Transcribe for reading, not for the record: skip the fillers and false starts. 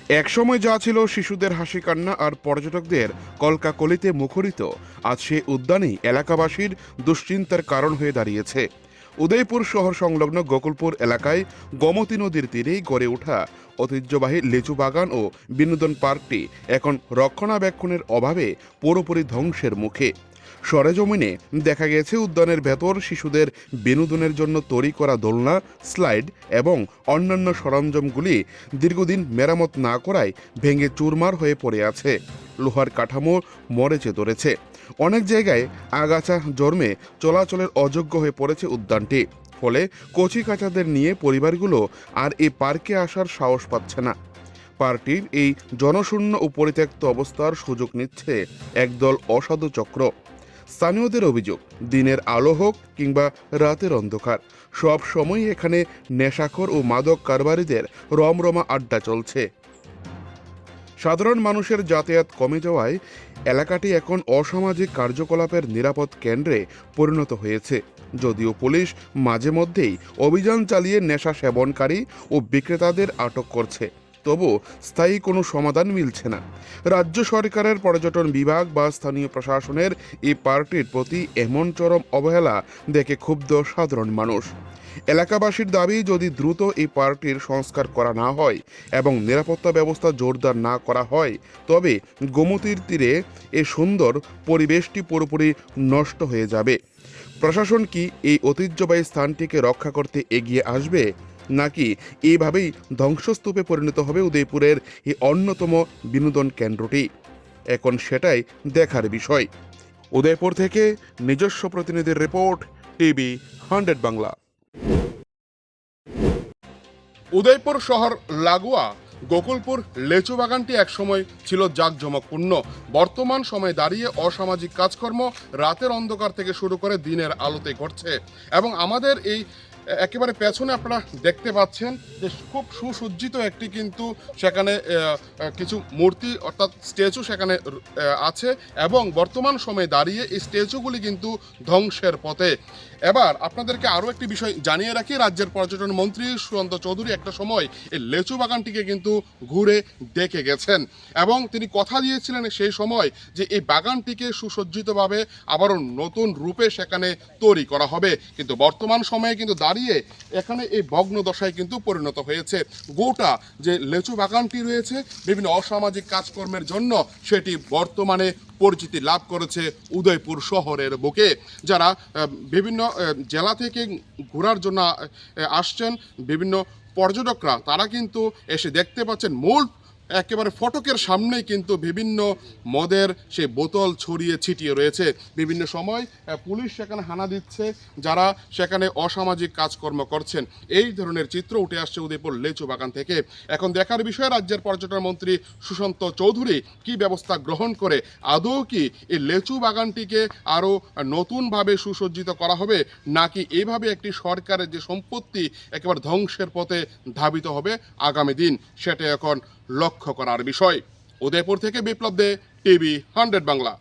একসময় যা ছিল শিশুদের হাসি কান্না আর পর্যটকদের কলকাকলিতে মুখরিত, আজ সে উদ্যানই এলাকাবাসীর দুশ্চিন্তার কারণ হয়ে দাঁড়িয়েছে। উদয়পুর শহর সংলগ্ন গোকুলপুর এলাকায় গোমতী নদীর তীরেই গড়ে ওঠা ঐতিহ্যবাহী লিচু বাগান ও বিনোদন পার্কটি এখন রক্ষণাবেক্ষণের অভাবে পুরোপুরি ধ্বংসের মুখে। সরেজমিনে দেখা গেছে উদ্যানের ভেতর শিশুদের বিনোদনের জন্য তৈরি করা দোলনা, স্লাইড এবং অন্যান্য সরঞ্জামগুলি দীর্ঘদিন মেরামত না করায় ভেঙে চুরমার হয়ে পড়ে আছে। লোহার কাঠামো মরেচে ধরেছে। অনেক জায়গায় আগাছা জন্মে চলাচলের অযোগ্য হয়ে পড়েছে উদ্যানটি। ফলে কচি কাচাদের নিয়ে পরিবারগুলো আর এই পার্কে আসার সাহস পাচ্ছে না। পার্কটির এই জনশূন্য ও পরিত্যক্ত অবস্থার সুযোগ নিচ্ছে একদল অসাধু চক্র। স্থানীয়দের অভিযোগ, দিনের আলো হোক কিংবা রাতের অন্ধকার, সব সময় এখানে নেশাখোর ও মাদক কারবারিদের রমরমা আড্ডা চলছে। সাধারণ মানুষের যাতায়াত কমে যাওয়ায় এলাকাটি এখন অসামাজিক কার্যকলাপের নিরাপদ কেন্দ্রে পরিণত হয়েছে। যদিও পুলিশ মাঝে মধ্যেই অভিযান চালিয়ে নেশা সেবনকারী ও বিক্রেতাদের আটক করছে, তবু স্থায়ী কোনো সমাধান মিলছে না। রাজ্য সরকারের পর্যটন বিভাগ বা স্থানীয় প্রশাসনের এই পার্কটির প্রতি এমন চরম অবহেলা দেখে ক্ষুব্ধ সাধারণ মানুষ। এলাকাবাসীর দাবি, যদি দ্রুত এই পার্কটির সংস্কার করা না হয় এবং নিরাপত্তা ব্যবস্থা জোরদার না করা হয়, তবে গোমতীর তীরে এই সুন্দর পরিবেশটি পুরোপুরি নষ্ট হয়ে যাবে। প্রশাসন কি এই ঐতিহ্যবাহী স্থানটিকে রক্ষা করতে এগিয়ে আসবে, নাকি এইভাবেই ধ্বংসস্তূপে পরিণত হবে উদয়পুরের এই অন্যতম বিনোদন কেন্দ্রটি? এখন সেটাই দেখার বিষয়। উদয়পুর থেকে নিজস্ব প্রতিনিধির রিপোর্ট, টিভি 100 বাংলা। উদয়পুর শহর লাগোয়া গোকুলপুর লেচু বাগানটি একসময় ছিল জাঁকজমকপূর্ণ। বর্তমান সময়ে দাঁড়িয়ে অসামাজিক কাজকর্ম রাতের অন্ধকার থেকে শুরু করে দিনের আলোতে ঘটছে। এবং আমাদের এই একেবারে পেছনে আপনারা দেখতে পাচ্ছেন যে খুব সুসজ্জিত একটি কিন্তু সেখানে কিছু মূর্তি অর্থাৎ স্ট্যাচু সেখানে আছে, এবং বর্তমান সময়ে দাঁড়িয়ে এই স্ট্যাচুগুলি কিন্তু ধ্বংসের পথে। এবার আপনাদেরকে আরও একটি বিষয় জানিয়ে রাখি, রাজ্যের পর্যটন মন্ত্রী সুশান্ত চৌধুরী একটা সময় এই লেচু বাগানটিকে কিন্তু ঘুরে দেখে গেছেন, এবং তিনি কথা দিয়েছিলেন সেই সময় যে এই বাগানটিকে সুসজ্জিতভাবে আবারও নতুন রূপে সেখানে তৈরি করা হবে। কিন্তু বর্তমান সময়ে কিন্তু দাঁড়িয়ে এখানে এই ভগ্ন দশায় কিন্তু পরিণত হয়েছে। গোটা যে লেচু বাগানটি রয়েছে বিভিন্ন অসামাজিক কাজকর্মের জন্য সেটি বর্তমানে পরিচিতি লাভ করেছে উদয়পুর শহরের বুকে। যারা বিভিন্ন জেলা থেকে ঘোরার জন্য আসছেন, বিভিন্ন পর্যটকরা, তারা কিন্তু এসে দেখতে পাচ্ছেন মূল একেবারে ফটকের সামনেই কিন্তু বিভিন্ন মদের সেই বোতল ছড়িয়ে ছিটিয়ে রয়েছে। বিভিন্ন সময় পুলিশ সেখানে হানা দিচ্ছে যারা সেখানে অসামাজিক কাজকর্ম করছেন। এই ধরনের চিত্র উঠে আসছে উদয়পুর লেচু বাগান থেকে। এখন দেখার বিষয় রাজ্যের পর্যটন মন্ত্রী সুশান্ত চৌধুরী কি ব্যবস্থা গ্রহণ করে। আদৌ কি এই লেচু বাগানটিকে আরও নতুনভাবে সুসজ্জিত করা হবে, নাকি এইভাবে একটি সরকারের যে সম্পত্তি একেবারে ধ্বংসের পথে ধাবিত হবে আগামী দিন, সেটা এখন লক্ষ্য করার বিষয়। উদয়পুর থেকে বিপ্লব দে, টিভি 100 বাংলা।